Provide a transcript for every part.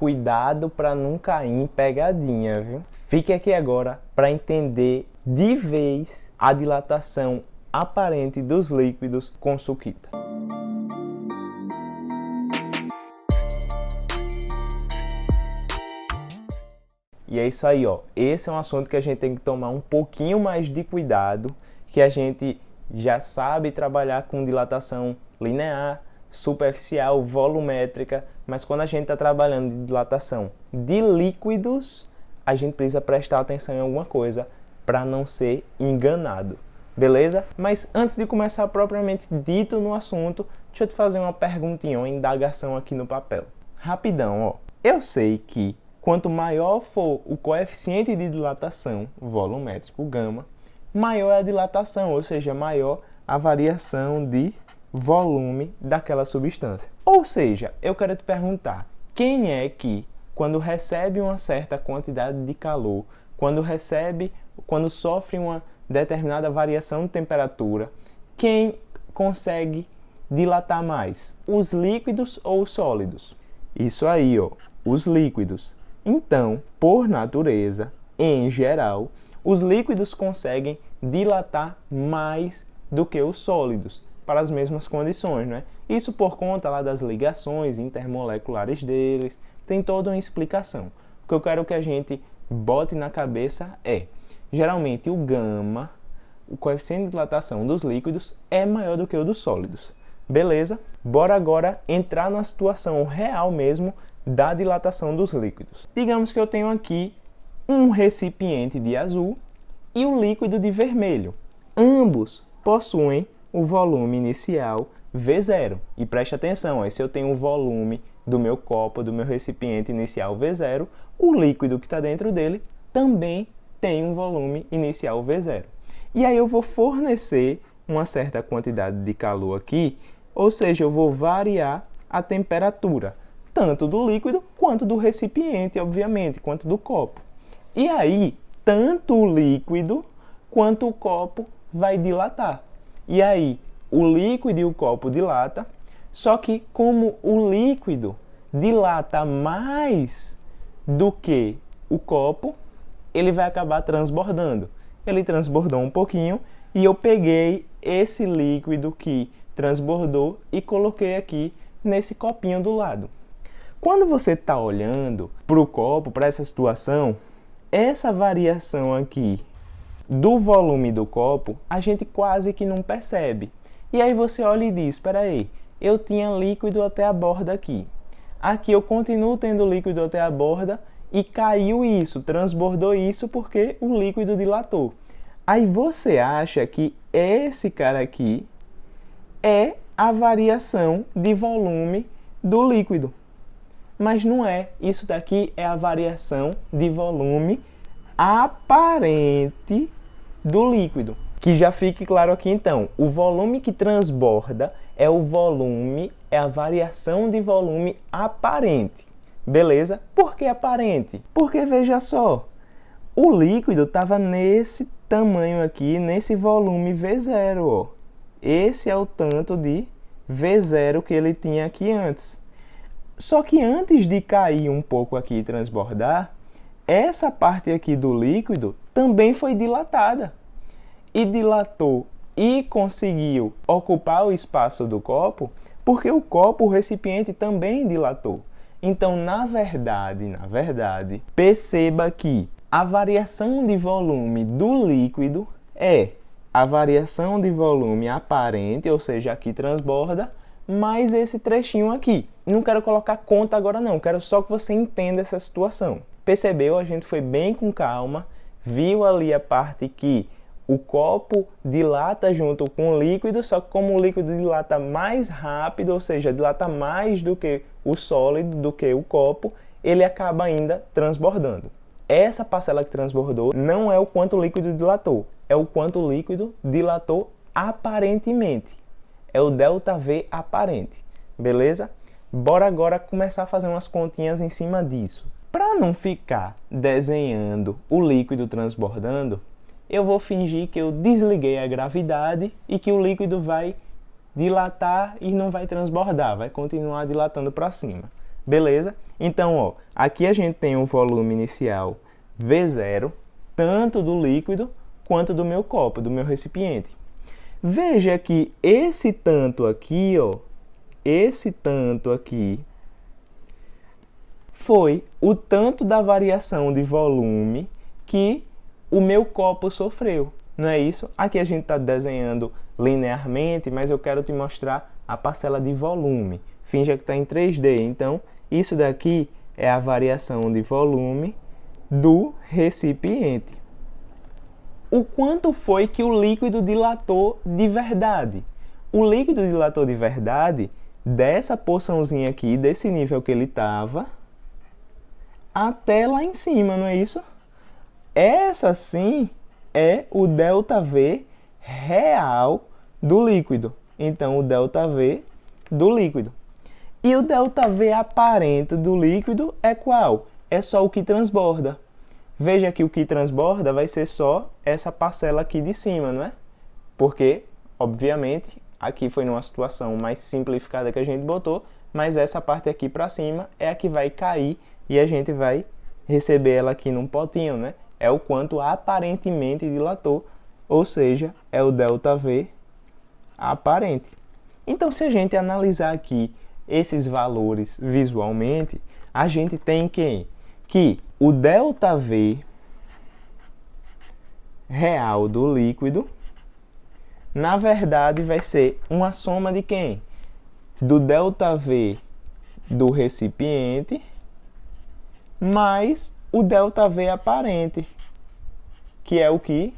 cuidado para não cair em pegadinha, viu? Fique aqui agora para entender de vez a dilatação aparente dos líquidos com suquita. E é isso aí, ó. Esse é um assunto que a gente tem que tomar um pouquinho mais de cuidado, que a gente já sabe trabalhar com dilatação linear, superficial, volumétrica, mas quando a gente está trabalhando de dilatação de líquidos, a gente precisa prestar atenção em alguma coisa para não ser enganado, beleza? Mas antes de começar propriamente dito no assunto, deixa eu te fazer uma perguntinha, uma indagação aqui no papel. Rapidão, ó. Eu sei que quanto maior for o coeficiente de dilatação volumétrico gama, maior é a dilatação, ou seja, maior a variação de volume daquela substância. Ou seja, eu quero te perguntar, quem é que, quando recebe uma certa quantidade de calor, quando sofre uma determinada variação de temperatura, quem consegue dilatar mais? Os líquidos ou os sólidos? Isso aí, ó, os líquidos. Então, por natureza, em geral, os líquidos conseguem dilatar mais do que os sólidos, para as mesmas condições, né? Isso por conta lá das ligações intermoleculares deles, tem toda uma explicação. O que eu quero que a gente bote na cabeça é, geralmente o gama, o coeficiente de dilatação dos líquidos é maior do que o dos sólidos. Beleza? Bora agora entrar na situação real mesmo da dilatação dos líquidos. Digamos que eu tenho aqui um recipiente de azul e o líquido de vermelho. Ambos possuem o volume inicial V0. E preste atenção, ó, se eu tenho o volume do meu copo, do meu recipiente inicial V0, o líquido que está dentro dele também tem um volume inicial V0. E aí eu vou fornecer uma certa quantidade de calor aqui, ou seja, eu vou variar a temperatura, tanto do líquido quanto do recipiente, obviamente, quanto do copo. E aí, tanto o líquido quanto o copo vai dilatar. E aí, o líquido e o copo dilata, só que como o líquido dilata mais do que o copo, ele vai acabar transbordando. Ele transbordou um pouquinho e eu peguei esse líquido que transbordou e coloquei aqui nesse copinho do lado. Quando você está olhando para o copo, para essa situação, essa variação aqui do volume do copo, a gente quase que não percebe. E aí você olha e diz, espera aí, eu tinha líquido até a borda aqui. Aqui eu continuo tendo líquido até a borda e caiu isso, transbordou isso porque o líquido dilatou. Aí você acha que esse cara aqui é a variação de volume do líquido. Mas não é. Isso daqui é a variação de volume aparente do líquido. Que já fique claro aqui então, o volume que transborda é a variação de volume aparente. Beleza? Por que aparente? Porque veja só, o líquido estava nesse tamanho aqui, nesse volume V0, ó. Esse é o tanto de V0 que ele tinha aqui antes. Só que antes de cair um pouco aqui e transbordar, essa parte aqui do líquido também foi dilatada. E dilatou e conseguiu ocupar o espaço do copo, porque o copo, o recipiente, também dilatou. Então, na verdade, perceba que a variação de volume do líquido é a variação de volume aparente, ou seja, aqui transborda, mais esse trechinho aqui. Não quero colocar conta agora não, quero só que você entenda essa situação. Percebeu? A gente foi bem com calma, viu ali a parte que o copo dilata junto com o líquido, só que como o líquido dilata mais rápido, ou seja, dilata mais do que o sólido, do que o copo, ele acaba ainda transbordando. Essa parcela que transbordou não é o quanto o líquido dilatou, é o quanto o líquido dilatou aparentemente. É o ΔV aparente, beleza? Bora agora começar a fazer umas continhas em cima disso. Para não ficar desenhando o líquido transbordando, eu vou fingir que eu desliguei a gravidade e que o líquido vai dilatar e não vai transbordar, vai continuar dilatando para cima. Beleza? Então, ó, aqui a gente tem um volume inicial V0, tanto do líquido quanto do meu copo, do meu recipiente. Veja que esse tanto aqui, ó, esse tanto aqui, foi o tanto da variação de volume que o meu copo sofreu, não é isso? Aqui a gente está desenhando linearmente, mas eu quero te mostrar a parcela de volume. Finja que está em 3D, então isso daqui é a variação de volume do recipiente. O quanto foi que o líquido dilatou de verdade? O líquido dilatou de verdade dessa porçãozinha aqui, desse nível que ele estava, até lá em cima, não é isso? Essa sim é o ΔV real do líquido. Então, o ΔV do líquido. E o ΔV aparente do líquido é qual? É só o que transborda. Veja que o que transborda vai ser só essa parcela aqui de cima, não é? Porque, obviamente, aqui foi numa situação mais simplificada que a gente botou, mas essa parte aqui para cima é a que vai cair e a gente vai receber ela aqui num potinho, né? É o quanto aparentemente dilatou, ou seja, é o ΔV aparente. Então, se a gente analisar aqui esses valores visualmente, a gente tem que o ΔV real do líquido, na verdade, vai ser uma soma de quem? Do ΔV do recipiente mais o ΔV aparente, que é o que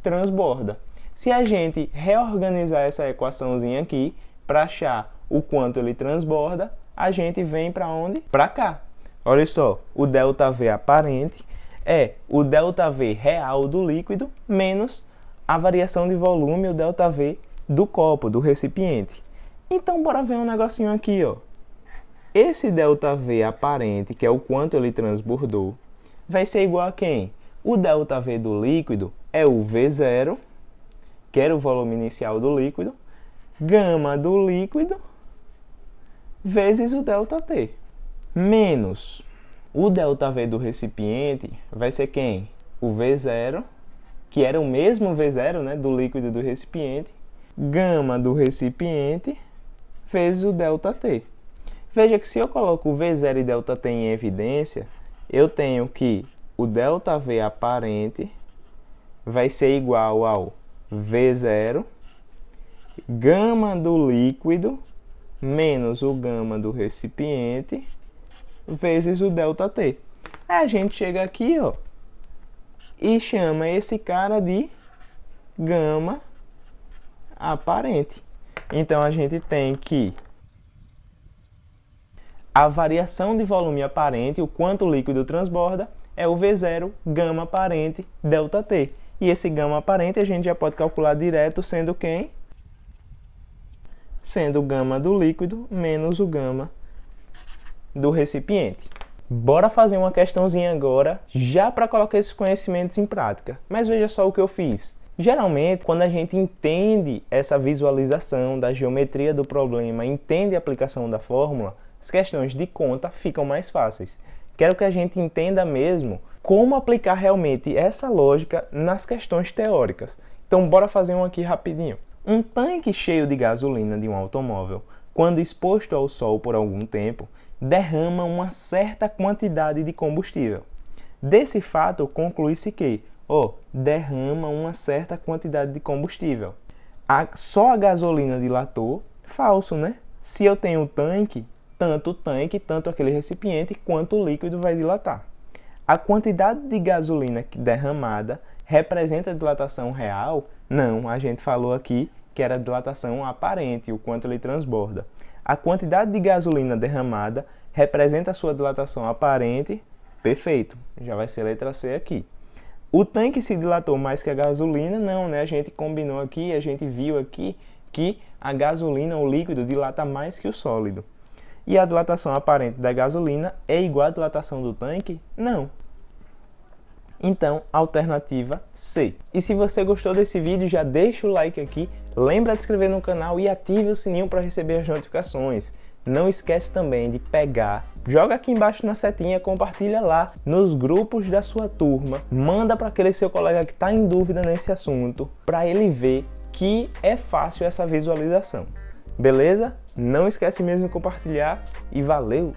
transborda. Se a gente reorganizar essa equaçãozinha aqui para achar o quanto ele transborda, a gente vem para onde? Para cá. Olha só, o ΔV aparente é o ΔV real do líquido menos a variação de volume, o ΔV do copo, do recipiente. Então, bora ver um negocinho aqui, ó. Esse ΔV aparente, que é o quanto ele transbordou, vai ser igual a quem? O ΔV do líquido é o V0, que era o volume inicial do líquido, gama do líquido, vezes o ΔT, menos o ΔV do recipiente, vai ser quem? O V0, que era o mesmo V0, né, do líquido do recipiente, gama do recipiente, vezes o ΔT. Veja que se eu coloco o V0 e ΔT em evidência, eu tenho que o ΔV aparente vai ser igual ao V0, gama do líquido, menos o gama do recipiente, vezes o ΔT. Aí a gente chega aqui, ó, e chama esse cara de gama aparente. Então, a gente tem que a variação de volume aparente, o quanto o líquido transborda, é o V0, gama aparente, ΔT. E esse gama aparente a gente já pode calcular direto, sendo quem? Sendo o gama do líquido menos o gama do recipiente. Bora fazer uma questãozinha agora, já para colocar esses conhecimentos em prática. Mas veja só o que eu fiz. Geralmente, quando a gente entende essa visualização da geometria do problema, entende a aplicação da fórmula, as questões de conta ficam mais fáceis. Quero que a gente entenda mesmo como aplicar realmente essa lógica nas questões teóricas. Então, bora fazer um aqui rapidinho. Um tanque cheio de gasolina de um automóvel, quando exposto ao sol por algum tempo, derrama uma certa quantidade de combustível. Desse fato, conclui-se que, derrama uma certa quantidade de combustível. Só a gasolina dilatou? Falso, né? Se eu tenho um tanque, tanto aquele recipiente, quanto o líquido vai dilatar. A quantidade de gasolina derramada representa a dilatação real? Não, a gente falou aqui que era a dilatação aparente, o quanto ele transborda. A quantidade de gasolina derramada representa a sua dilatação aparente? Perfeito, já vai ser letra C aqui. O tanque se dilatou mais que a gasolina? Não, né? A gente combinou aqui, a gente viu aqui que a gasolina, o líquido, dilata mais que o sólido. E a dilatação aparente da gasolina é igual à dilatação do tanque? Não. Então, alternativa C. E se você gostou desse vídeo, já deixa o like aqui, lembra de se inscrever no canal e ative o sininho para receber as notificações. não esquece também de pegar, joga aqui embaixo na setinha, compartilha lá nos grupos da sua turma, manda para aquele seu colega que está em dúvida nesse assunto, para ele ver que é fácil essa visualização. Beleza? Não esquece mesmo de compartilhar e valeu!